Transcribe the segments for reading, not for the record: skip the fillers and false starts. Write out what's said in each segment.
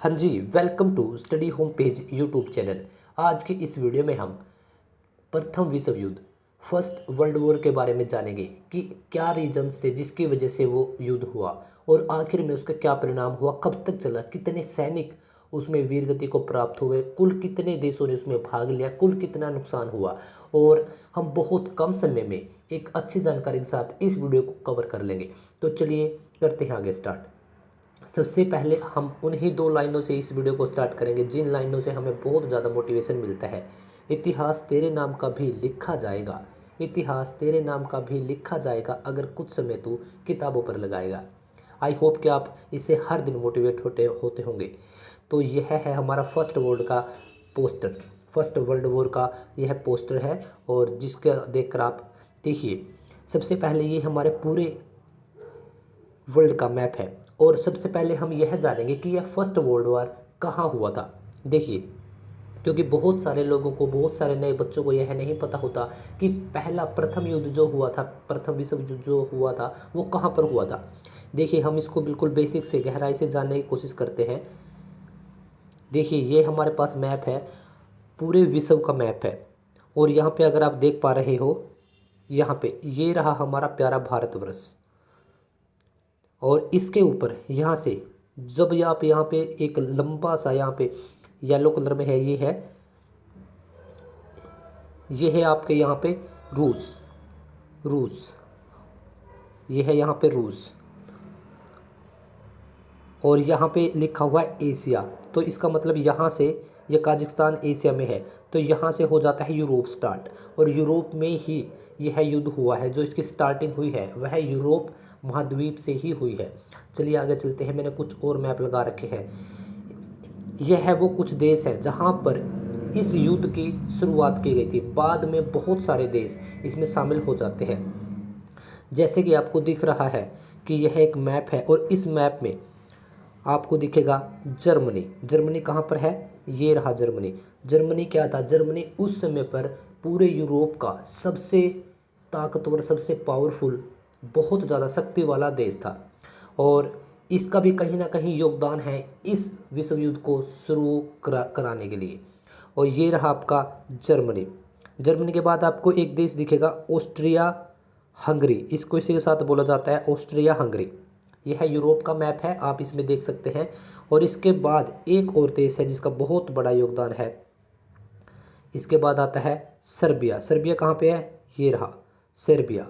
हाँ जी, welcome to study home page YouTube channel. आज के इस वीडियो में हम प्रथम विश्व युद्ध फर्स्ट वर्ल्ड वॉर के बारे में जानेंगे कि क्या रीजन्स थे जिसकी वजह से वो युद्ध हुआ और आखिर में उसका क्या परिणाम हुआ, कब तक चला, कितने सैनिक उसमें वीरगति को प्राप्त हुए, कुल कितने देशों ने उसमें भाग लिया, कुल कितना नुकसान हुआ। और हम बहुत कम समय में एक अच्छी जानकारी के साथ इस वीडियो को कवर कर लेंगे। तो चलिए करते हैं आगे स्टार्ट। सबसे पहले हम उन्हीं दो लाइनों से इस वीडियो को स्टार्ट करेंगे जिन लाइनों से हमें बहुत ज़्यादा मोटिवेशन मिलता है। इतिहास तेरे नाम का भी लिखा जाएगा, इतिहास तेरे नाम का भी लिखा जाएगा, अगर कुछ समय तू किताबों पर लगाएगा। आई होप कि आप इससे हर दिन मोटिवेट होते होते होंगे। तो यह है हमारा पोस्टर फर्स्ट वर्ल्ड वॉर का यह पोस्टर है, और जिसका देखकर आप देखिए। सबसे पहले ये हमारे पूरे वर्ल्ड का मैप है, और सबसे पहले हम यह जानेंगे कि यह फर्स्ट वर्ल्ड वॉर कहाँ हुआ था। देखिए, क्योंकि बहुत सारे लोगों को, बहुत सारे नए बच्चों को यह नहीं पता होता कि पहला प्रथम युद्ध जो हुआ था, प्रथम विश्व युद्ध जो हुआ था, वो कहाँ पर हुआ था। देखिए, हम इसको बिल्कुल बेसिक से गहराई से जानने की कोशिश करते हैं। देखिए, ये हमारे पास मैप है, पूरे विश्व का मैप है। और यहाँ पे अगर आप देख पा रहे हो, यहाँ पे ये रहा हमारा प्यारा भारतवर्ष। और इसके ऊपर यहाँ से जब ये आप यहाँ पे एक लंबा सा यहाँ पे येलो कलर में है, ये है आपके यहाँ पे रूस। रूस, ये है यहाँ पे रूस। और यहाँ पे लिखा हुआ है एशिया। तो इसका मतलब यहाँ से ये काजाकिस्तान एशिया में है, तो यहाँ से हो जाता है यूरोप स्टार्ट। और यूरोप में ही यह युद्ध हुआ है, जो इसकी स्टार्टिंग हुई है वह यूरोप महाद्वीप से ही हुई है। चलिए आगे चलते हैं। मैंने कुछ और मैप लगा रखे हैं। यह है वो कुछ देश है जहाँ पर इस युद्ध की शुरुआत की गई थी। बाद में बहुत सारे देश इसमें शामिल हो जाते हैं। जैसे कि आपको दिख रहा है कि यह एक मैप है, और इस मैप में आपको दिखेगा जर्मनी। जर्मनी कहाँ पर है? ये रहा जर्मनी। जर्मनी क्या था? जर्मनी उस समय पर पूरे यूरोप का सबसे ताकतवर, सबसे पावरफुल, बहुत ज़्यादा शक्ति वाला देश था। और इसका भी कहीं ना कहीं योगदान है इस विश्व युद्ध को शुरू कराने के लिए। और ये रहा आपका जर्मनी। जर्मनी के बाद आपको एक देश दिखेगा, ऑस्ट्रिया हंगरी। इसको इसी के साथ बोला जाता है ऑस्ट्रिया हंगरी। यह है यूरोप का मैप है, आप इसमें देख सकते हैं। और इसके बाद एक और देश है जिसका बहुत बड़ा योगदान है। इसके बाद आता है सर्बिया। सर्बिया कहाँ पे है? ये रहा सर्बिया।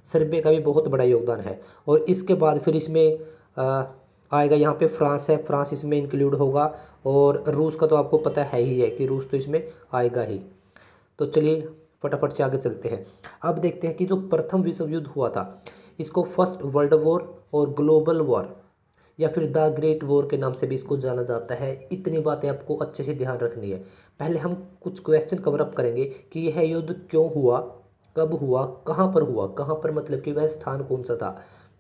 सर्बिया का भी बहुत बड़ा योगदान है। और इसके बाद फिर इसमें आएगा यहाँ पे फ्रांस है। फ्रांस इसमें इंक्लूड होगा। और रूस का तो आपको पता है ही है कि रूस तो इसमें आएगा ही। तो चलिए फटाफट से आगे चलते हैं। अब देखते हैं कि जो प्रथम विश्व युद्ध हुआ था, इसको फर्स्ट वर्ल्ड वॉर और ग्लोबल वॉर या फिर द ग्रेट वॉर के नाम से भी इसको जाना जाता है। इतनी बातें आपको अच्छे से ध्यान रखनी है। पहले हम कुछ क्वेश्चन कवर अप करेंगे कि यह युद्ध क्यों हुआ, कब हुआ, कहाँ पर हुआ। कहाँ पर मतलब कि वह स्थान कौन सा था,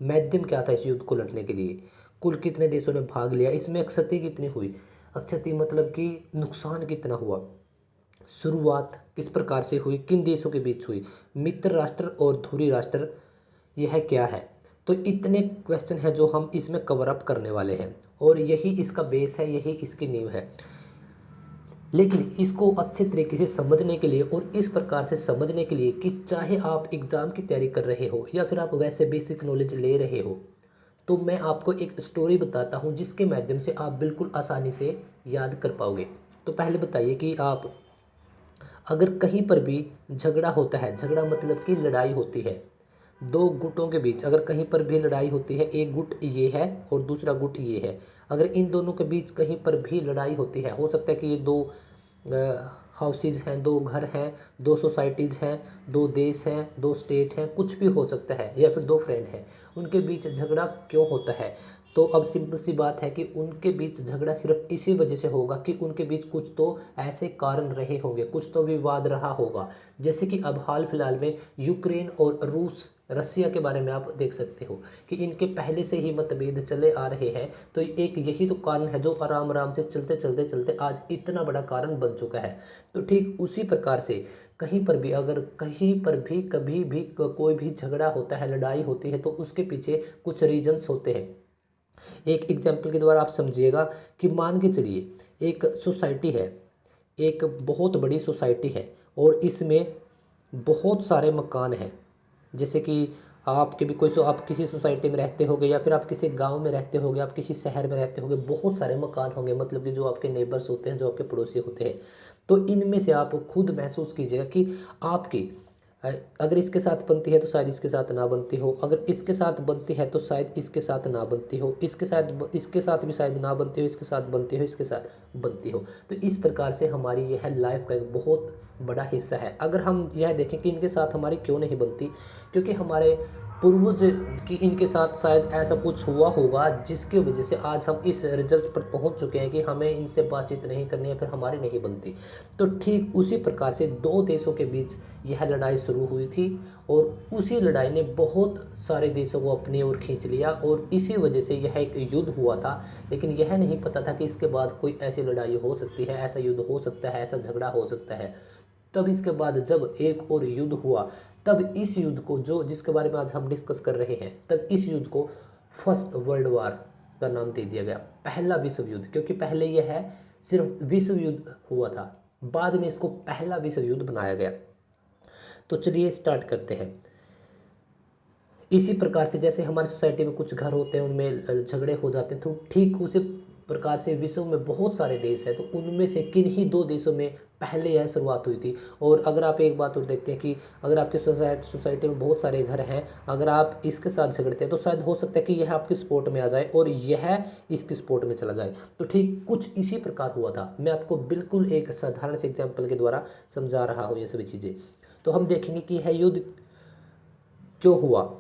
माध्यम क्या था इस युद्ध को लड़ने के लिए, कुल कितने देशों ने भाग लिया, इसमें क्षति कितनी हुई, क्षति मतलब कि नुकसान कितना हुआ, शुरुआत किस प्रकार से हुई, किन देशों के बीच हुई, मित्र राष्ट्र और धुरी राष्ट्र यह क्या है। तो इतने क्वेश्चन हैं जो हम इसमें कवर अप करने वाले हैं, और यही इसका बेस है, यही इसकी नींव है। लेकिन इसको अच्छे तरीके से समझने के लिए और इस प्रकार से समझने के लिए कि चाहे आप एग्ज़ाम की तैयारी कर रहे हो या फिर आप वैसे बेसिक नॉलेज ले रहे हो, तो मैं आपको एक स्टोरी बताता हूँ जिसके माध्यम से आप बिल्कुल आसानी से याद कर पाओगे। तो पहले बताइए कि आप अगर कहीं पर भी झगड़ा होता है, झगड़ा मतलब कि लड़ाई होती है दो गुटों के बीच, अगर कहीं पर भी लड़ाई होती है, एक गुट ये है और दूसरा गुट ये है, अगर इन दोनों के बीच कहीं पर भी लड़ाई होती है, हो सकता है कि ये दो हाउसेज हैं, दो घर हैं, दो सोसाइटीज़ हैं, दो देश हैं, दो स्टेट हैं, कुछ भी हो सकता है, या फिर दो फ्रेंड हैं, उनके बीच झगड़ा क्यों होता है। तो अब सिंपल सी बात है कि उनके बीच झगड़ा सिर्फ इसी वजह से होगा कि उनके बीच कुछ तो ऐसे कारण रहे होंगे, कुछ तो विवाद रहा होगा। जैसे कि अब हाल फिलहाल में यूक्रेन और रूस रसिया के बारे में आप देख सकते हो कि इनके पहले से ही मतभेद चले आ रहे हैं। तो एक यही तो कारण है जो आराम आराम से चलते चलते चलते आज इतना बड़ा कारण बन चुका है। तो ठीक उसी प्रकार से कहीं पर भी, अगर कहीं पर भी कभी भी कोई भी झगड़ा होता है, लड़ाई होती है, तो उसके पीछे कुछ रीजंस होते हैं। एक एग्जाम्पल के द्वारा आप समझिएगा कि मान के चलिए एक सोसाइटी है, एक बहुत बड़ी सोसाइटी है और इसमें बहुत सारे मकान हैं। जैसे कि आपके भी कोई आप किसी सोसाइटी में रहते होगे या फिर आप किसी गांव में रहते होगे, आप किसी शहर में रहते होगे, बहुत सारे मकान होंगे, मतलब कि जो आपके नेबर्स होते हैं, जो आपके पड़ोसी होते हैं। तो इनमें से आप खुद महसूस कीजिएगा कि आपकी अगर इसके साथ बनती है तो शायद इसके साथ ना बनती हो, अगर इसके साथ बनती है तो शायद इसके साथ ना बनती हो, इसके साथ भी शायद ना बनती हो, इसके साथ बनती हो, इसके साथ बनती हो। तो इस प्रकार से हमारी यह लाइफ का एक बहुत बड़ा हिस्सा है। अगर हम यह देखें कि इनके साथ हमारी क्यों नहीं बनती, क्योंकि हमारे पूर्वज कि इनके साथ शायद ऐसा कुछ हुआ होगा जिसकी वजह से आज हम इस रिजल्ट पर पहुंच चुके हैं कि हमें इनसे बातचीत नहीं करनी है, फिर हमारी नहीं बनती। तो ठीक उसी प्रकार से दो देशों के बीच यह लड़ाई शुरू हुई थी और उसी लड़ाई ने बहुत सारे देशों को अपनी ओर खींच लिया और इसी वजह से यह एक युद्ध हुआ था। लेकिन यह नहीं पता था कि इसके बाद कोई ऐसी लड़ाई हो सकती है, ऐसा युद्ध हो सकता है, ऐसा झगड़ा हो सकता है। तब इसके बाद जब एक और युद्ध हुआ, तब इस युद्ध को जो जिसके बारे में आज हम डिस्कस कर रहे हैं, तब इस युद्ध को फर्स्ट वर्ल्ड वार का नाम दे दिया गया, पहला विश्व युद्ध। क्योंकि पहले यह है सिर्फ विश्व युद्ध हुआ था, बाद में इसको पहला विश्व युद्ध बनाया गया। तो चलिए स्टार्ट करते हैं। इसी प्रकार से जैसे हमारी सोसाइटी में कुछ घर होते हैं, उनमें झगड़े हो जाते हैं, तो ठीक उसी प्रकार से विश्व में बहुत सारे देश हैं, तो उनमें से किन ही दो देशों में पहले यह शुरुआत हुई थी। और अगर आप एक बात और देखते हैं कि अगर आपकी सोसाइटी में बहुत सारे घर हैं, अगर आप इसके साथ झगड़ते हैं तो शायद हो सकता है कि यह आपकी सपोर्ट में आ जाए और यह इसकी सपोर्ट में चला जाए। तो ठीक कुछ इसी प्रकार हुआ था। मैं आपको बिल्कुल एक साधारण से एग्जाम्पल के द्वारा समझा रहा हूँ ये सभी चीज़ें। तो हम देखेंगे कि यह युद्ध क्यों हुआ।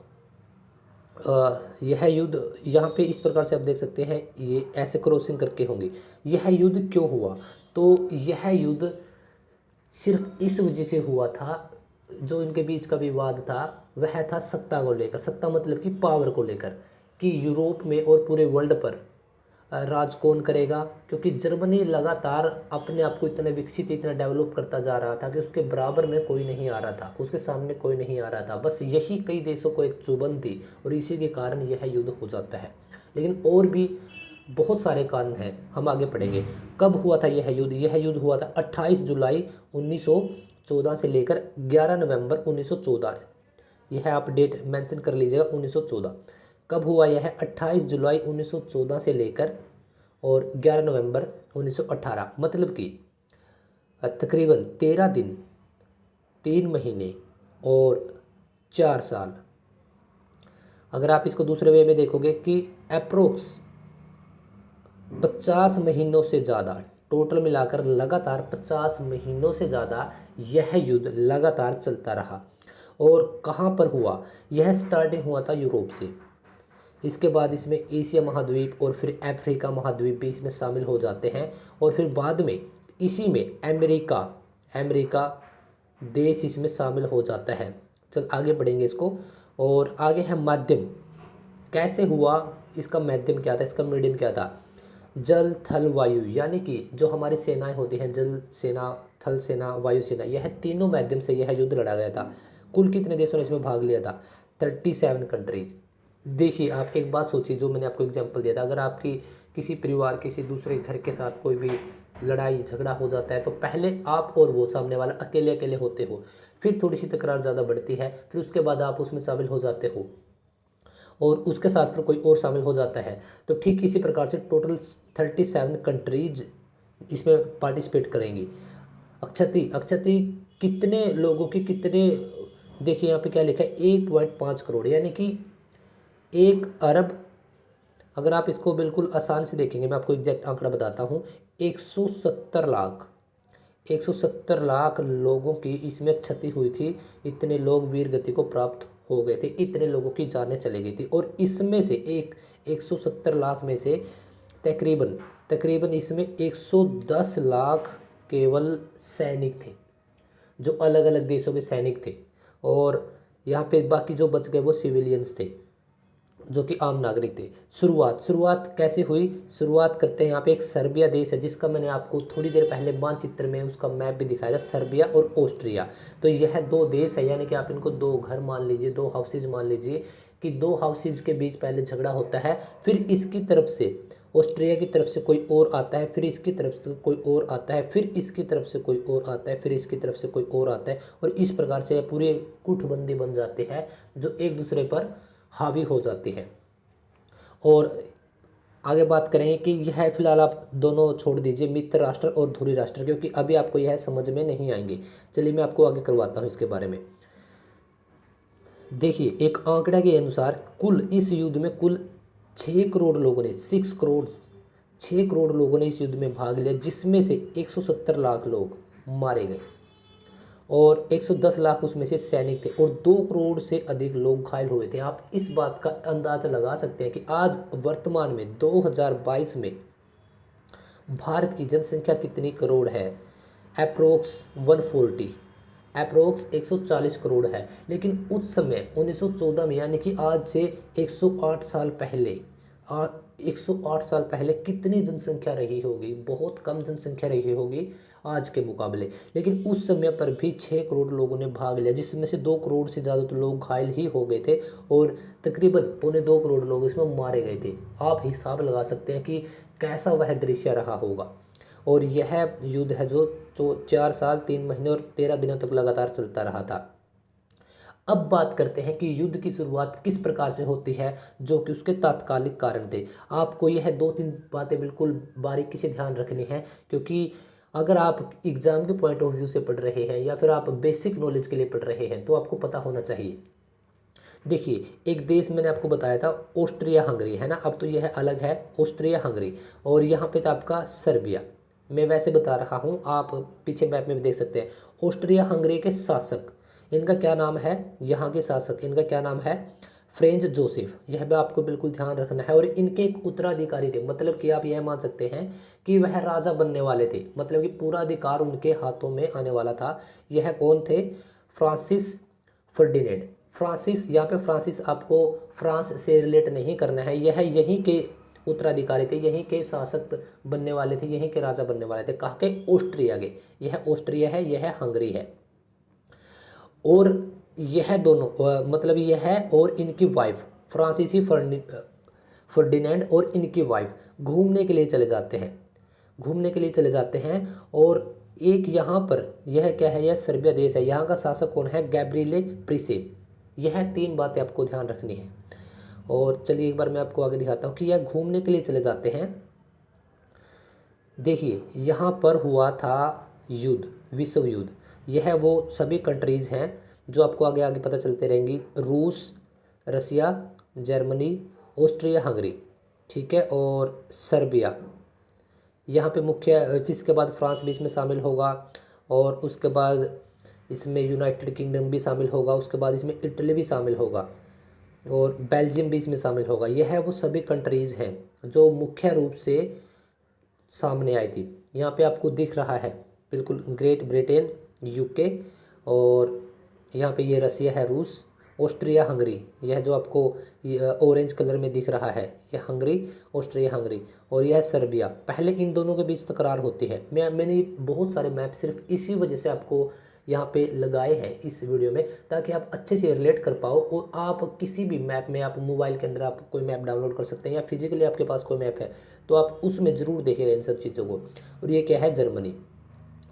यह युद्ध यहाँ पे इस प्रकार से आप देख सकते हैं, ये ऐसे क्रॉसिंग करके होंगे। यह युद्ध क्यों हुआ, तो यह युद्ध सिर्फ इस वजह से हुआ था, जो इनके बीच का विवाद था वह था सत्ता को लेकर। सत्ता मतलब कि पावर को लेकर, कि यूरोप में और पूरे वर्ल्ड पर राज कौन करेगा। क्योंकि जर्मनी लगातार अपने आप को इतना विकसित, इतना डेवलप करता जा रहा था कि उसके बराबर में कोई नहीं आ रहा था, उसके सामने कोई नहीं आ रहा था। बस यही कई देशों को एक चुभन थी और इसी के कारण यह युद्ध हो जाता है। लेकिन और भी बहुत सारे कारण हैं, हम आगे पढ़ेंगे। कब हुआ था यह युद्ध? यह युद्ध हुआ था 28 जुलाई 1914 से लेकर 11 नवंबर 1914। यह आप डेट मेंशन कर लीजिएगा, 1914। कब हुआ यह? 28 जुलाई 1914 से लेकर और 11 नवंबर 1918, मतलब कि तकरीबन 13 दिन, 3 महीने और 4 साल। अगर आप इसको दूसरे वे में देखोगे कि अप्रोक्स 50 महीनों से ज़्यादा, टोटल मिलाकर लगातार 50 महीनों से ज़्यादा यह युद्ध लगातार चलता रहा। और कहाँ पर हुआ? यह स्टार्टिंग हुआ था यूरोप से, इसके बाद इसमें एशिया महाद्वीप और फिर अफ्रीका महाद्वीप भी इसमें शामिल हो जाते हैं, और फिर बाद में इसी में अमेरिका देश इसमें शामिल हो जाता है। चल आगे बढ़ेंगे इसको। और आगे है माध्यम, कैसे हुआ, इसका माध्यम क्या था, इसका मीडियम क्या था? जल थल वायु, यानी कि जो हमारी सेनाएं होती हैं, जल सेना, थल सेना, वायु सेना, यह तीनों माध्यम से यह युद्ध लड़ा गया था। कुल कितने देशों ने इसमें भाग लिया था? 37 कंट्रीज। देखिए आप एक बात सोचिए, जो मैंने आपको एग्जांपल दिया था, अगर आपकी किसी परिवार, किसी दूसरे घर के साथ कोई भी लड़ाई झगड़ा हो जाता है, तो पहले आप और वो सामने वाला अकेले अकेले होते हो, फिर थोड़ी सी तकरार ज़्यादा बढ़ती है, फिर उसके बाद आप उसमें शामिल हो जाते हो और उसके साथ फिर कोई और शामिल हो जाता है। तो ठीक इसी प्रकार से टोटल 37 कंट्रीज इसमें पार्टिसिपेट करेंगी। अक्षति कितने लोगों की, कितने, देखिए यहाँ पे क्या लिखा है, 1.5 करोड़, यानी कि 1 अरब। अगर आप इसको बिल्कुल आसान से देखेंगे, मैं आपको एग्जैक्ट आंकड़ा बताता हूँ, 170 लाख लोगों की इसमें क्षति हुई थी। इतने लोग वीर गति को प्राप्त हो गए थे, इतने लोगों की जानें चली गई थी। और इसमें से 170 लाख में से तकरीबन इसमें 110 लाख केवल सैनिक थे, जो अलग अलग देशों के सैनिक थे। और यहाँ पे बाकी जो बच गए वो सिविलियंस थे, जो कि आम नागरिक थे। शुरुआत कैसे हुई? शुरुआत करते हैं, यहाँ पे एक सर्बिया देश है, जिसका मैंने आपको थोड़ी देर पहले मानचित्र में उसका मैप भी दिखाया था, सर्बिया और ऑस्ट्रिया। तो यह 2 देश है, यानी कि आप इनको 2 घर मान लीजिए, 2 हाउसेज मान लीजिए। कि दो हाउसेज के बीच पहले झगड़ा होता है, फिर इसकी तरफ से ऑस्ट्रिया की तरफ से कोई और आता है, फिर इसकी तरफ से कोई और आता है, फिर इसकी तरफ से कोई और आता है, फिर इसकी तरफ से कोई और आता है, और इस प्रकार से पूरे गुटबंदी बन जाते हैं जो एक दूसरे पर हावी हो जाती है। और आगे बात करेंगे कि यह फिलहाल आप दोनों छोड़ दीजिए, मित्र राष्ट्र और धुरी राष्ट्र, क्योंकि अभी आपको यह समझ में नहीं आएंगे। चलिए मैं आपको आगे करवाता हूँ इसके बारे में। देखिए, एक आंकड़ा के अनुसार कुल इस युद्ध में कुल 6 करोड़ लोगों ने 6 करोड़ लोगों ने इस युद्ध में भाग लिया, जिसमें से 170 लाख लोग मारे गए और 110 लाख उसमें से सैनिक थे और 2 करोड़ से अधिक लोग घायल हुए थे। आप इस बात का अंदाजा लगा सकते हैं कि आज वर्तमान में 2022 में भारत की जनसंख्या कितनी करोड़ है। अप्रोक्स 140, अप्रोक्स 140 करोड़ है। लेकिन उस समय 1914 में, यानी कि आज से 108 साल पहले 108 साल पहले कितनी जनसंख्या रही होगी? बहुत कम जनसंख्या रही होगी आज के मुकाबले। लेकिन उस समय पर भी 6 करोड़ लोगों ने भाग लिया, जिसमें से 2 करोड़ से ज़्यादा तो लोग घायल ही हो गए थे और तकरीबन 2.25 करोड़ लोग इसमें मारे गए थे। आप हिसाब लगा सकते हैं कि कैसा वह दृश्य रहा होगा। और यह युद्ध है जो 4 साल 3 महीने और 13 दिनों तक लगातार चलता रहा था। अब बात करते हैं कि युद्ध की शुरुआत किस प्रकार से होती है, जो कि उसके तात्कालिक कारण थे। आपको यह 2-3 बातें बिल्कुल बारीकी से ध्यान रखनी है, क्योंकि अगर आप एग्जाम के पॉइंट ऑफ व्यू से पढ़ रहे हैं या फिर आप बेसिक नॉलेज के लिए पढ़ रहे हैं तो आपको पता होना चाहिए। देखिए, एक देश मैंने आपको बताया था ऑस्ट्रिया हंगरी, है ना। अब तो यह अलग है, ऑस्ट्रिया हंगरी, और यहाँ पे था आपका सर्बिया। मैं वैसे बता रहा हूँ, आप पीछे मैप में भी देख सकते हैं। ऑस्ट्रिया हंगरी के शासक, इनका क्या नाम है? यहाँ के शासक इनका क्या नाम है? French Joseph. यह भी आपको बिल्कुल ध्यान रखना है। और इनके एक उत्तराधिकारी थे, मतलब कि आप यह मान सकते हैं कि वह राजा बनने वाले थे, मतलब कि पूरा अधिकार उनके हाथों में आने वाला था। यह कौन थे? Francis Ferdinand. फ्रांसिस, यहाँ पे फ्रांसिस आपको फ्रांस से रिलेट नहीं करना है, यह यहीं के उत्तराधिकारी थे, यहीं के शासक बनने वाले थे, यहीं के राजा बनने वाले थे। कहाँ के? ऑस्ट्रिया के। यह ऑस्ट्रिया है, यह हंगरी है। और यह दोनों मतलब यह और इनकी वाइफ फ्रांसीसी फर्डिनेंड और इनकी वाइफ घूमने के लिए चले जाते हैं, घूमने के लिए चले जाते हैं। और एक यहाँ पर यह क्या है? यह सर्बिया देश है। यहाँ का शासक कौन है? गैब्रिएले प्रिसे। यह 3 बातें आपको ध्यान रखनी है। और चलिए एक बार मैं आपको आगे दिखाता हूँ कि यह घूमने के लिए चले जाते हैं। देखिए, यहाँ पर हुआ था युद्ध, विश्व युद्ध। यह वो सभी कंट्रीज़ हैं जो आपको आगे आगे पता चलते रहेंगी। रूस, रसिया, जर्मनी, ऑस्ट्रिया हंगरी, ठीक है, और सर्बिया। यहाँ पे मुख्य, इसके बाद फ्रांस भी इसमें शामिल होगा, और उसके बाद इसमें यूनाइटेड किंगडम भी शामिल होगा, उसके बाद इसमें इटली भी शामिल होगा, और बेल्जियम भी इसमें शामिल होगा। यह वो सभी कंट्रीज़ हैं जो मुख्य रूप से सामने आई थी। यहाँ पे आपको दिख रहा है बिल्कुल ग्रेट ब्रिटेन, यूके, और यहाँ पे ये रसिया है, रूस, ऑस्ट्रिया हंगरी। यह जो आपको ऑरेंज कलर में दिख रहा है, यह हंगरी, ऑस्ट्रिया हंगरी, और यह सर्बिया। पहले इन दोनों के बीच तकरार होती है। मैंने बहुत सारे मैप सिर्फ इसी वजह से आपको यहाँ पे लगाए हैं इस वीडियो में, ताकि आप अच्छे से रिलेट कर पाओ। और आप किसी भी मैप में, आप मोबाइल के अंदर आप कोई मैप डाउनलोड कर सकते हैं, या फिजिकली आपके पास कोई मैप है तो आप उसमें ज़रूर देखेगा इन सब चीज़ों को। और ये क्या है? जर्मनी।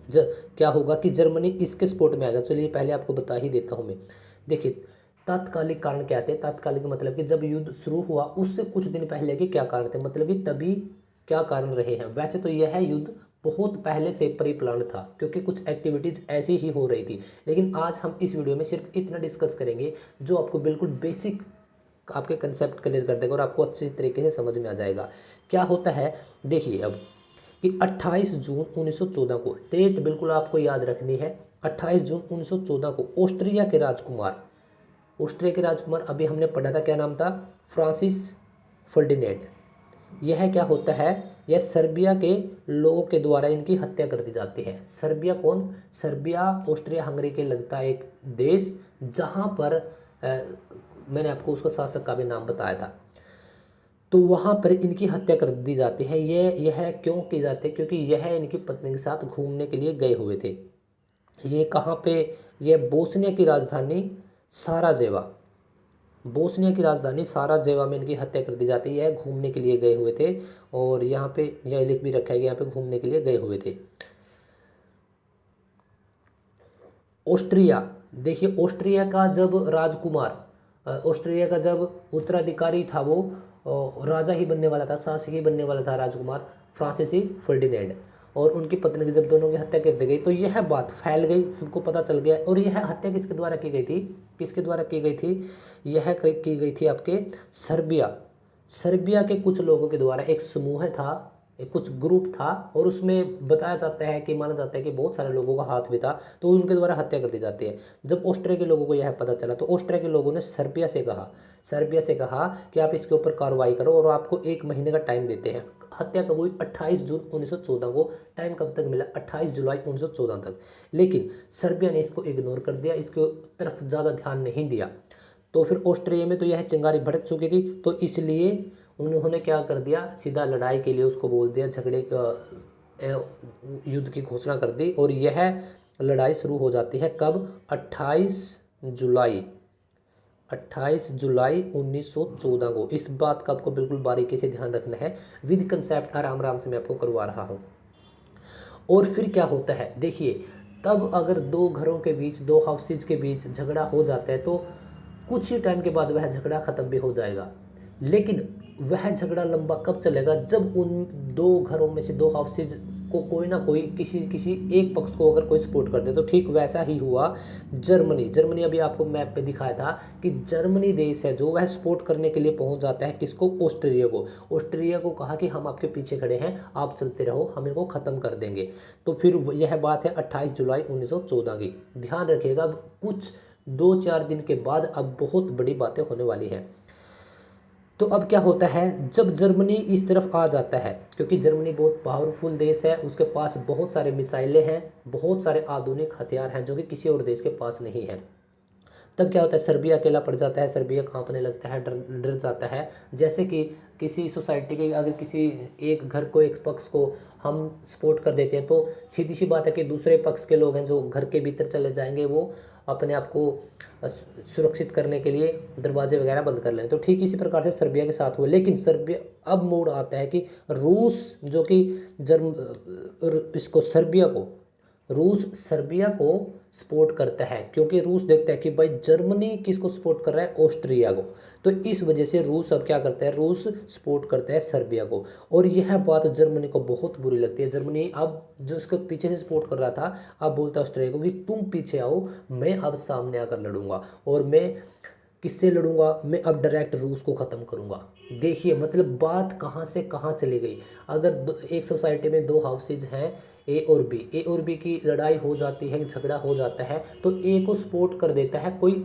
क्या होगा कि जर्मनी इसके स्पोर्ट में आएगा। चलिए पहले आपको बता ही देता हूँ मैं। देखिए, तात्कालिक कारण क्या थे? तात्कालिक मतलब कि जब युद्ध शुरू हुआ उससे कुछ दिन पहले के क्या कारण थे, मतलब कि तभी क्या कारण रहे हैं। वैसे तो यह युद्ध बहुत पहले से प्री प्लान था, क्योंकि कुछ एक्टिविटीज़ ऐसी ही हो रही थी। लेकिन आज हम इस वीडियो में सिर्फ इतना डिस्कस करेंगे जो आपको बिल्कुल बेसिक आपके कंसेप्ट क्लियर कर देगा और आपको अच्छे तरीके से समझ में आ जाएगा क्या होता है। देखिए अब कि 28 जून 1914 को, डेट बिल्कुल आपको याद रखनी है, 28 जून 1914 को ऑस्ट्रिया के राजकुमार, ऑस्ट्रिया के राजकुमार अभी हमने पढ़ा था, क्या नाम था? Francis Ferdinand. यह क्या होता है? यह सर्बिया के लोगों के द्वारा इनकी हत्या कर दी जाती है। सर्बिया कौन? सर्बिया ऑस्ट्रिया हंगरी के लगता है एक देश, जहाँ पर मैंने आपको उसका शासक का भी नाम बताया था। तो वहाँ पर इनकी हत्या कर दी जाती है। यह क्यों की जाती है? क्योंकि यह इनकी पत्नी के साथ घूमने के लिए गए हुए थे। ये कहाँ पे? यह बोस्निया की राजधानी साराजेवा, बोस्निया की राजधानी साराजेवो में इनकी हत्या कर दी जाती है। घूमने के लिए गए हुए थे और यहाँ पे यह लिख भी रखा है कि यहाँ पे घूमने के लिए गए हुए थे। ऑस्ट्रिया, देखिए ऑस्ट्रिया का जब राजकुमार, ऑस्ट्रिया का जब उत्तराधिकारी था वो राजा ही बनने वाला था, शासक ही बनने वाला था राजकुमार फ्रांसीसी फर्डिनेंड, और उनकी पत्नी की जब दोनों की हत्या कर दी गई तो यह बात फैल गई, सबको पता चल गया। और यह हत्या किसके द्वारा की गई थी, किसके द्वारा की गई थी, यह की गई थी आपके सर्बिया, सर्बिया के कुछ लोगों के द्वारा। एक समूह था, एक कुछ ग्रुप था, और उसमें बताया जाता है कि माना जाता है कि बहुत सारे लोगों का हाथ भी था, तो उनके द्वारा हत्या कर दी जाती है। जब ऑस्ट्रिया के लोगों को यह पता चला तो ऑस्ट्रिया के लोगों ने सर्बिया से कहा, सर्बिया से कहा कि आप इसके ऊपर कार्रवाई करो और आपको 1 महीने का टाइम देते हैं। हत्या कब हुई, 28 जून 1914 को। टाइम कब तक मिला, 28 जुलाई 1914 तक। लेकिन सर्बिया ने इसको इग्नोर कर दिया, इसके तरफ ज़्यादा ध्यान नहीं दिया। तो फिर ऑस्ट्रिया में तो यह चिंगारी भड़क चुकी थी, तो इसलिए उन्होंने क्या कर दिया, सीधा लड़ाई के लिए उसको बोल दिया, झगड़े का युद्ध की घोषणा कर दी। और यह लड़ाई शुरू हो जाती है कब, 28 जुलाई 1914 को। इस बात का आपको बिल्कुल बारीकी से ध्यान रखना है, विद कंसेप्ट आराम आराम से मैं आपको करवा रहा हूँ। और फिर क्या होता है, देखिए तब अगर दो घरों के बीच, दो हाउसेज के बीच झगड़ा हो जाता है तो कुछ ही टाइम के बाद वह झगड़ा खत्म भी हो जाएगा। लेकिन वह झगड़ा लंबा कब चलेगा, जब उन दो घरों में से, दो हाउसेज को कोई ना कोई, किसी एक पक्ष को अगर कोई सपोर्ट कर दे। तो ठीक वैसा ही हुआ जर्मनी, जर्मनी अभी आपको मैप पे दिखाया था कि जर्मनी देश है जो, वह सपोर्ट करने के लिए पहुंच जाता है किसको, ऑस्ट्रिया को। ऑस्ट्रिया को कहा कि हम आपके पीछे खड़े हैं, आप चलते रहो, हम इनको खत्म कर देंगे। तो फिर यह बात है 28 जुलाई 1914 की। ध्यान रखिएगा, अब कुछ 2-4 दिन के बाद अब बहुत बड़ी बातें होने वाली हैं। तो अब क्या होता है, जब जर्मनी इस तरफ आ जाता है, क्योंकि जर्मनी बहुत पावरफुल देश है, उसके पास बहुत सारे मिसाइलें हैं, बहुत सारे आधुनिक हथियार हैं जो कि किसी और देश के पास नहीं है। तब क्या होता है, सर्बिया अकेला पड़ जाता है, सर्बिया कांपने लगता है, डर डर जाता है। जैसे कि किसी सोसाइटी के अगर किसी एक घर को, एक पक्ष को हम सपोर्ट कर देते हैं तो सीधी सी बात है कि दूसरे पक्ष के लोग हैं जो घर के भीतर चले जाएंगे, वो अपने आप को सुरक्षित करने के लिए दरवाजे वगैरह बंद कर लें। तो ठीक इसी प्रकार से सर्बिया के साथ हुआ। लेकिन सर्बिया, अब मोड़ आता है कि रूस जो कि इसको सर्बिया को, रूस सर्बिया को सपोर्ट करता है, क्योंकि रूस देखता है कि भाई जर्मनी किसको सपोर्ट कर रहा है, ऑस्ट्रिया को। तो इस वजह से रूस अब क्या करता है, रूस सपोर्ट करता है सर्बिया को। और यह बात जर्मनी को बहुत बुरी लगती है। जर्मनी अब जो उसको पीछे से सपोर्ट कर रहा था, अब बोलता है ऑस्ट्रिया को कि तुम पीछे आओ, मैं अब सामने आकर लड़ूंगा। और मैं किससे लड़ूंगा, मैं अब डायरेक्ट रूस को ख़त्म करूंगा। देखिए मतलब बात कहाँ से कहाँ चली गई। अगर एक सोसाइटी में दो हाउसेज हैं, ए और बी, ए और बी की लड़ाई हो जाती है, झगड़ा हो जाता है, तो ए को सपोर्ट कर देता है कोई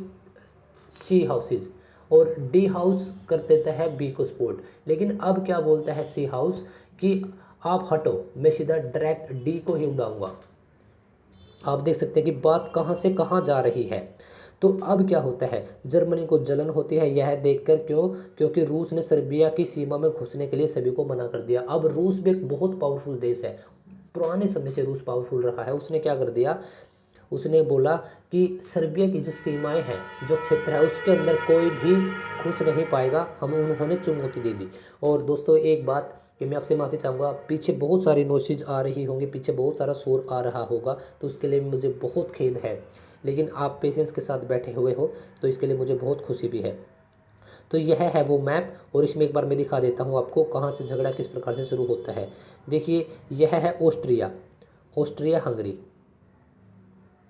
सी हाउसेज, और डी हाउस कर देता है बी को सपोर्ट। लेकिन अब क्या बोलता है सी हाउस कि आप हटो, मैं सीधा डायरेक्ट डी को ही उड़ाऊंगा। आप देख सकते हैं कि बात कहाँ से कहाँ जा रही है। तो अब क्या होता है, जर्मनी को जलन होती है यह देखकर, क्यों, क्योंकि रूस ने सर्बिया की सीमा में घुसने के लिए सभी को मना कर दिया। अब रूस भी एक बहुत पावरफुल देश है, पुराने समय से रूस पावरफुल रहा है। उसने क्या कर दिया, उसने बोला कि सर्बिया की जो सीमाएं हैं, जो क्षेत्र है, उसके अंदर कोई भी घुस नहीं पाएगा। हम उन्होंने चुनौती दे दी। और दोस्तों एक बात कि मैं आपसे माफ़ी चाहूँगा, पीछे बहुत सारी नॉइसेज आ रही होंगी, पीछे बहुत सारा शोर आ रहा होगा, तो उसके लिए मुझे बहुत खेद है। लेकिन आप पेशेंस के साथ बैठे हुए हो, तो इसके लिए मुझे बहुत खुशी भी है। तो यह है वो मैप, और इसमें एक बार मैं दिखा देता हूँ आपको कहाँ से झगड़ा किस प्रकार से शुरू होता है। देखिए यह है ऑस्ट्रिया, ऑस्ट्रिया हंगरी,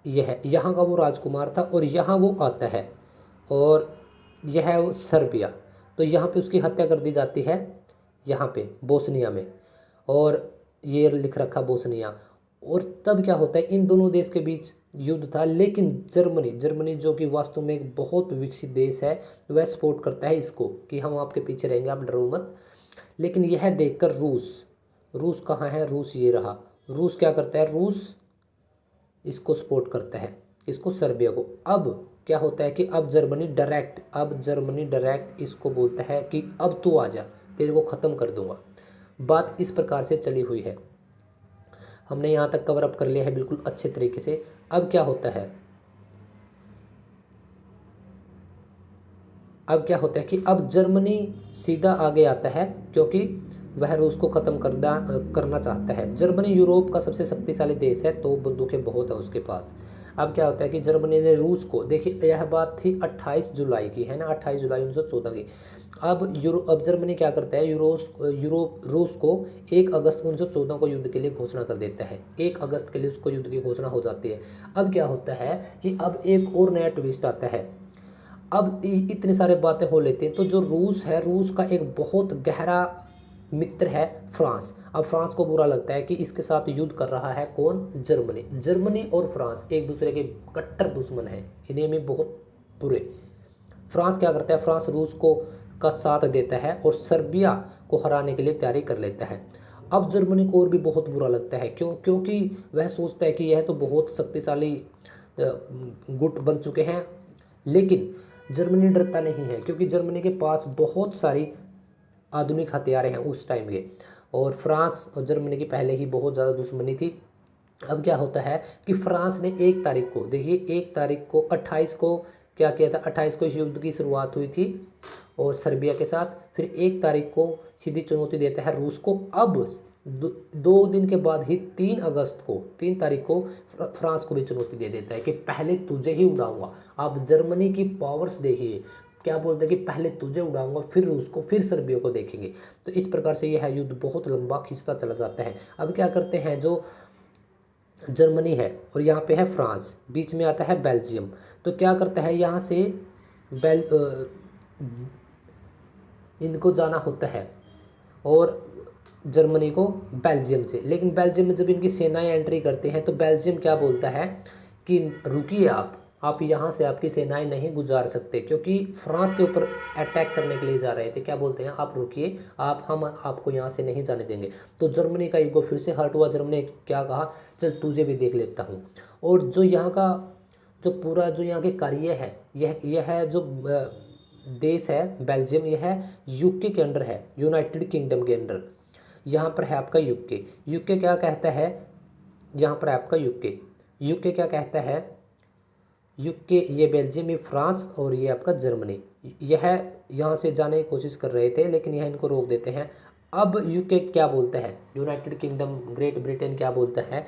यह यहाँ का वो राजकुमार था, और यहाँ वो आता है, और यह है वो सर्बिया। तो यहाँ पे उसकी हत्या कर दी जाती है, यहाँ पे बोस्निया में, और ये लिख रखा बोस्निया। और तब क्या होता है, इन दोनों देश के बीच युद्ध था। लेकिन जर्मनी, जर्मनी जो कि वास्तव में एक बहुत विकसित देश है, वह सपोर्ट करता है इसको कि हम आपके पीछे रहेंगे, आप डरो मत। लेकिन यह देखकर रूस, रूस कहाँ है, रूस ये रहा। रूस क्या करता है, रूस इसको सपोर्ट करता है, इसको सर्बिया को। अब क्या होता है कि अब जर्मनी डायरेक्ट, अब जर्मनी डायरेक्ट इसको बोलता है कि अब तू आ जा, तेरे को ख़त्म कर दूंगा। बात इस प्रकार से चली हुई है। हमने यहाँ तक कवर अप कर लिया है बिल्कुल अच्छे तरीके से। अब क्या होता है, अब क्या होता है कि अब जर्मनी सीधा आगे आता है क्योंकि वह रूस को ख़त्म करना चाहता है। जर्मनी यूरोप का सबसे शक्तिशाली देश है, तो बंदूकें बहुत है उसके पास। अब क्या होता है कि जर्मनी ने रूस को, देखिए यह बात थी 28 जुलाई की, है ना, 28 जुलाई 1914 की। अब जर्मनी क्या करता है, रूस को 1 अगस्त 1914 को युद्ध के लिए घोषणा कर देता है। 1 अगस्त के लिए उसको युद्ध की घोषणा हो जाती है। अब क्या होता है कि अब एक और नया ट्विस्ट आता है। अब इतने सारे बातें हो लेते हैं, तो जो रूस है, रूस का एक बहुत गहरा मित्र है फ्रांस। अब फ्रांस को बुरा लगता है कि इसके साथ युद्ध कर रहा है कौन, जर्मनी। जर्मनी और फ्रांस एक दूसरे के कट्टर दुश्मन हैं, इन्हें में बहुत बुरे। फ्रांस क्या करता है, फ्रांस रूस को का साथ देता है और सर्बिया को हराने के लिए तैयारी कर लेता है। अब जर्मनी को और भी बहुत बुरा लगता है, क्योंकि वह सोचता है कि यह तो बहुत शक्तिशाली गुट बन चुके हैं, लेकिन जर्मनी डरता नहीं है क्योंकि जर्मनी के पास बहुत सारी आधुनिक हथियारें हैं उस टाइम के, और फ्रांस और जर्मनी की पहले ही बहुत ज़्यादा दुश्मनी थी। अब क्या होता है कि फ्रांस ने 1 तारीख को, देखिए 1 तारीख को 28 को क्या किया था, 28 को इस युद्ध की शुरुआत हुई थी और सर्बिया के साथ। फिर 1 तारीख को सीधी चुनौती देता है रूस को। अब 2 दिन के बाद ही 3 अगस्त को, 3 तारीख को फ्रांस को भी चुनौती दे देता है कि पहले तुझे ही उड़ाऊंगा। आप जर्मनी की पावर्स देखिए, क्या बोलते हैं कि पहले तुझे उड़ाऊंगा, फिर रूस को, फिर सर्बिया को देखेंगे। तो इस प्रकार से यह युद्ध बहुत लंबा खिंचता चला जाता है। अब क्या करते हैं, जो जर्मनी है और यहाँ पे है फ्रांस, बीच में आता है बेल्जियम। तो क्या करता है, यहाँ से इनको जाना होता है और जर्मनी को बेल्जियम से। लेकिन बेल्जियम में जब इनकी सेनाएं एंट्री करते हैं तो बेल्जियम क्या बोलता है कि रुकिए, आप यहाँ से आपकी सेनाएं नहीं गुजार सकते, क्योंकि फ्रांस के ऊपर अटैक करने के लिए जा रहे थे। क्या बोलते हैं, आप रुकिए, हम आपको यहाँ से नहीं जाने देंगे। तो जर्मनी का ईगो फिर से हर्ट हुआ। जर्मनी ने क्या कहा, चल तुझे भी देख लेता हूँ। और जो यहाँ का जो पूरा जो यहाँ के कार्य है, यह है जो देश है बेल्जियम, यह है यूके के अंडर है, यूनाइटेड किंगडम के अंडर। यहाँ पर है आपका यूके। यूके क्या कहता है, यहाँ पर है आपका यूके क्या कहता है, यूके ये बेल्जियम, ये फ्रांस और ये आपका जर्मनी, यह यहाँ से जाने की कोशिश कर रहे थे लेकिन यह इनको रोक देते हैं। अब यूके क्या बोलता है, यूनाइटेड किंगडम, ग्रेट ब्रिटेन क्या बोलता है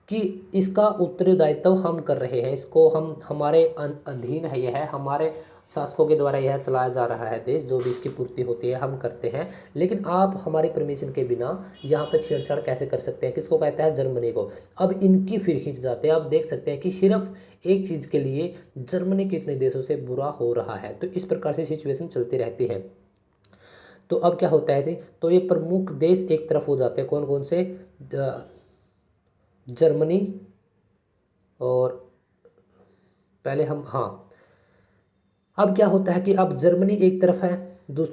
कि इसका उत्तरदायित्व हम कर रहे हैं, इसको हम, हमारे अधीन है, यह है हमारे शासकों के द्वारा यह चलाया जा रहा है देश, जो भी इसकी पूर्ति होती है हम करते हैं, लेकिन आप हमारी परमिशन के बिना यहाँ पे छेड़छाड़ कैसे कर सकते हैं। किसको कहता है, जर्मनी को। अब इनकी फिर खींच जाते हैं। आप देख सकते हैं कि सिर्फ एक चीज़ के लिए जर्मनी कितने देशों से बुरा हो रहा है। तो इस प्रकार से सिचुएशन चलती रहती है। तो अब क्या होता है, तो ये प्रमुख देश एक तरफ हो जाते हैं, कौन कौन से, जर्मनी, और पहले हम, हाँ, अब क्या होता है कि अब जर्मनी एक तरफ है,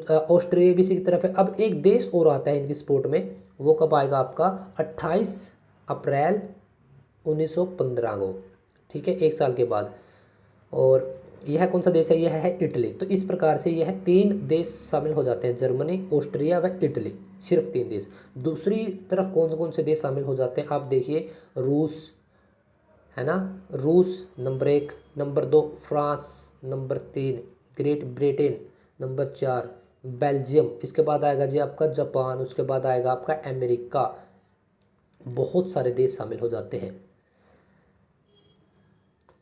ऑस्ट्रेलिया भी इसी की तरफ है। अब एक देश और आता है इनकी सपोर्ट में, वो कब आएगा आपका 28 अप्रैल 1915 को, ठीक है, 1 साल के बाद। और यह कौन सा देश है, यह है इटली। तो इस प्रकार से यह 3 देश शामिल हो जाते हैं, जर्मनी, ऑस्ट्रिया व इटली, सिर्फ 3 देश। दूसरी तरफ कौन कौन से देश शामिल हो जाते हैं, आप देखिए, रूस है ना, रूस number 1, number 2 France, number 3 great Britain, number 4 Belgium, इसके बाद आएगा जी आपका जापान, उसके बाद आएगा आपका अमेरिका। बहुत सारे देश शामिल हो जाते हैं।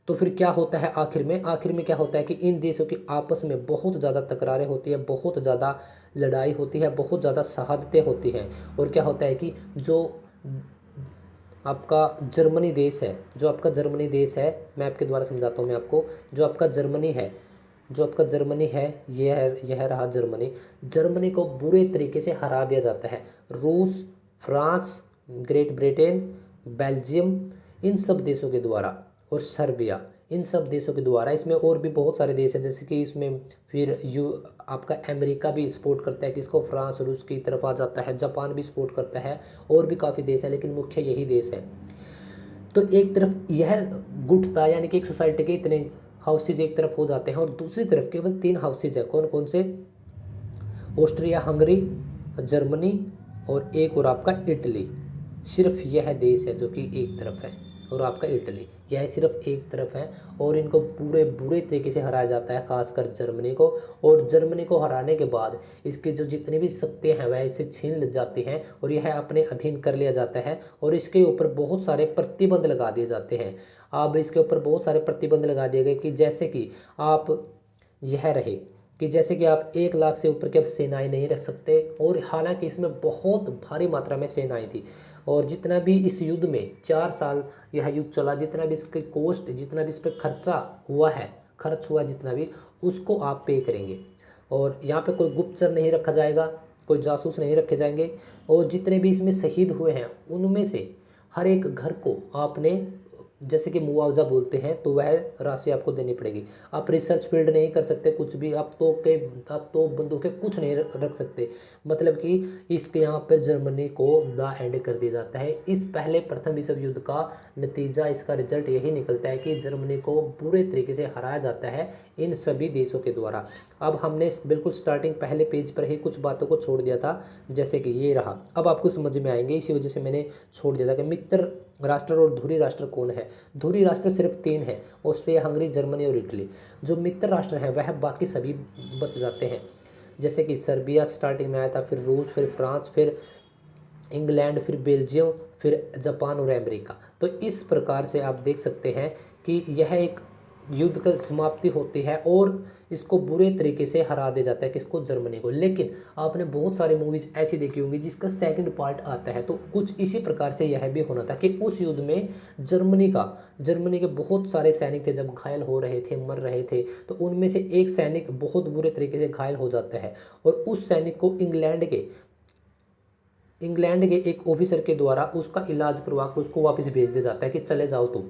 तो फिर क्या होता है आखिर में क्या होता है कि इन देशों की आपस में बहुत ज़्यादा तकरारें होती है, बहुत ज़्यादा लड़ाई होती है, बहुत ज़्यादा शहादतें होती हैं। और क्या होता है कि जो आपका जर्मनी देश है, मैं आपके द्वारा समझाता हूँ मैं आपको। जो आपका जर्मनी है, यह रहा जर्मनी को बुरे तरीके से हरा दिया जाता है। रूस, फ्रांस, ग्रेट ब्रिटेन, बेल्जियम, इन सब देशों के द्वारा, और सर्बिया, इन सब देशों के द्वारा। इसमें और भी बहुत सारे देश हैं, जैसे कि इसमें फिर आपका अमेरिका भी सपोर्ट करता है कि इसको, फ्रांस, रूस की तरफ आ जाता है, जापान भी सपोर्ट करता है, और भी काफ़ी देश हैं, लेकिन मुख्य यही देश है। तो एक तरफ यह गुट था, यानी कि एक सोसाइटी के इतने हाउसेज एक तरफ हो जाते हैं, और दूसरी तरफ केवल 3 हाउसेज हैं। कौन कौन से, ऑस्ट्रिया हंगरी, जर्मनी, और एक और आपका इटली। सिर्फ यह देश है जो कि एक तरफ है। और आपका इटली। यह सिर्फ एक तरफ है और इनको पूरे बुरे तरीके से हराया जाता है, खासकर जर्मनी को। और जर्मनी को हराने के बाद इसके जो जितनी भी शक्तियाँ हैं वह इसे छीन ले जाती हैं और यह अपने अधीन कर लिया जाता है और इसके ऊपर बहुत सारे प्रतिबंध लगा दिए जाते हैं। अब इसके ऊपर बहुत सारे प्रतिबंध लगा दिए गए कि जैसे कि आप यह रहे कि जैसे कि आप 1 लाख से ऊपर की अब सेनाएं नहीं रख सकते। और हालांकि इसमें बहुत भारी मात्रा में सेनाएं थी और जितना भी इस युद्ध में 4 साल यह युद्ध चला, जितना भी इसके कॉस्ट, जितना भी इस पर खर्च हुआ जितना भी, उसको आप पे करेंगे। और यहाँ पे कोई गुप्तचर नहीं रखा जाएगा, कोई जासूस नहीं रखे जाएंगे। और जितने भी इसमें शहीद हुए हैं उनमें से हर एक घर को आपने जैसे कि मुआवजा बोलते हैं तो वह राशि आपको देनी पड़ेगी। आप रिसर्च फील्ड नहीं कर सकते कुछ भी, आप तो बंदूकें कुछ नहीं रख सकते। मतलब कि इसके यहाँ पर जर्मनी को द एंड कर दिया जाता है। इस पहले प्रथम विश्व युद्ध का नतीजा, इसका रिजल्ट यही निकलता है कि जर्मनी को बुरे तरीके से हराया जाता है इन सभी देशों के द्वारा। अब हमने बिल्कुल स्टार्टिंग पहले पेज पर ही कुछ बातों को छोड़ दिया था, जैसे कि ये रहा, अब आपको समझ में आएंगे। इसी वजह से मैंने छोड़ दिया था कि मित्र राष्ट्र और धुरी राष्ट्र कौन है। धुरी राष्ट्र सिर्फ 3 है, ऑस्ट्रिया, हंगरी, जर्मनी और इटली। जो मित्र राष्ट्र हैं वह बाकी सभी बच जाते हैं, जैसे कि सर्बिया स्टार्टिंग में आया था, फिर रूस, फिर फ्रांस, फिर इंग्लैंड, फिर बेल्जियम, फिर जापान और अमेरिका। तो इस प्रकार से आप देख सकते हैं कि यह एक युद्ध का समाप्ति होती है और इसको बुरे तरीके से हरा दिया जाता है, किसको, जर्मनी को। लेकिन आपने बहुत सारी मूवीज ऐसी देखी होंगी जिसका सेकंड पार्ट आता है, तो कुछ इसी प्रकार से यह भी होना था कि उस युद्ध में जर्मनी के बहुत सारे सैनिक थे, जब घायल हो रहे थे, मर रहे थे, तो उनमें से एक सैनिक बहुत बुरे तरीके से घायल हो जाता है और उस सैनिक को इंग्लैंड के एक ऑफिसर के द्वारा उसका इलाज करवा कर उसको वापस भेज दिया जाता है कि चले जाओ तुम।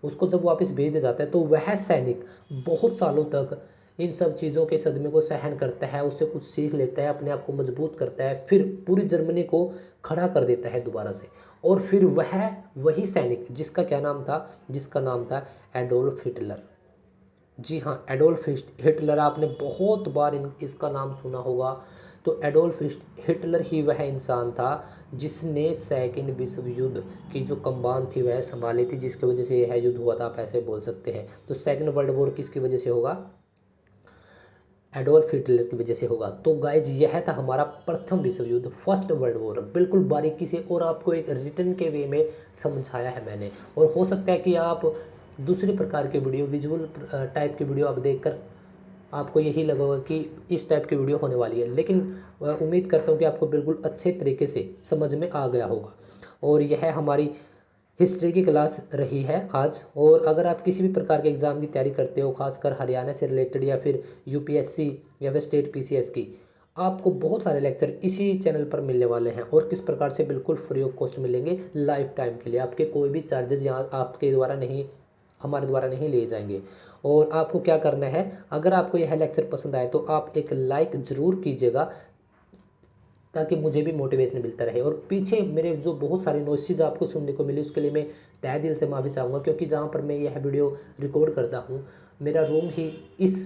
उसको जब वापस भेज दिया जाता है तो वह सैनिक बहुत सालों तक इन सब चीज़ों के सदमे को सहन करता है, उससे कुछ सीख लेता है, अपने आप को मजबूत करता है, फिर पूरी जर्मनी को खड़ा कर देता है दोबारा से। और फिर वही सैनिक जिसका नाम था एडोल्फ हिटलर। जी हाँ, एडोल्फ हिटलर, आपने बहुत बार इसका नाम सुना होगा। तो एडोल्फ हिटलर ही वह इंसान था जिसने सेकंड विश्व युद्ध की जो कमान थी वह संभाली थी, जिसकी वजह से यह युद्ध हुआ था, आप ऐसे बोल सकते हैं। तो सेकंड वर्ल्ड वॉर किसकी वजह से होगा, एडोल्फ हिटलर की वजह से होगा। तो गाइज यह था हमारा प्रथम विश्व युद्ध, फर्स्ट वर्ल्ड वॉर, बिल्कुल बारीकी से और आपको एक रिटर्न के वे में समझाया है मैंने। और हो सकता है कि आप दूसरी प्रकार के वीडियो, विजुअल टाइप की वीडियो आप देखकर आपको यही लगा होगा कि इस टाइप की वीडियो होने वाली है, लेकिन उम्मीद करता हूँ कि आपको बिल्कुल अच्छे तरीके से समझ में आ गया होगा। और यह हमारी हिस्ट्री की क्लास रही है आज। और अगर आप किसी भी प्रकार के एग्ज़ाम की तैयारी करते हो, खासकर हरियाणा से रिलेटेड या फिर यूपीएससी या फिर स्टेट पीसीएस की, आपको बहुत सारे लेक्चर इसी चैनल पर मिलने वाले हैं और किस प्रकार से बिल्कुल फ्री ऑफ कॉस्ट मिलेंगे लाइफ टाइम के लिए। आपके कोई भी चार्जेज यहाँ हमारे द्वारा नहीं लिए जाएंगे। और आपको क्या करना है, अगर आपको यह लेक्चर पसंद आए तो आप एक लाइक ज़रूर कीजिएगा ताकि मुझे भी मोटिवेशन मिलता रहे। और पीछे मेरे जो बहुत सारी नॉइसेज आपको सुनने को मिली उसके लिए मैं तहे दिल से माफ़ी चाहूँगा, क्योंकि जहाँ पर मैं यह वीडियो रिकॉर्ड करता हूँ मेरा रूम ही इस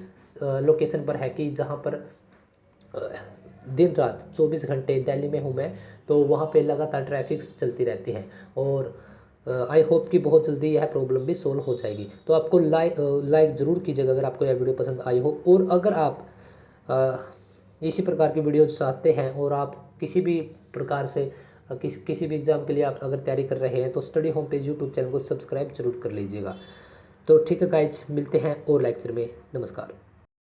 लोकेशन पर है कि जहाँ पर दिन रात 24 घंटे दिल्ली में हूँ मैं, तो वहाँ पे लगातार ट्रैफिक चलती रहती है। और आई होप कि बहुत जल्दी यह प्रॉब्लम भी सोल्व हो जाएगी। तो आपको लाइक ज़रूर कीजिएगा अगर आपको यह वीडियो पसंद आई हो। और अगर आप इसी प्रकार की वीडियो चाहते हैं और आप किसी भी प्रकार से किसी भी एग्ज़ाम के लिए आप अगर तैयारी कर रहे हैं तो study home page YouTube channel को सब्सक्राइब जरूर कर लीजिएगा। तो ठीक है गाइज, मिलते हैं और लेक्चर में। नमस्कार।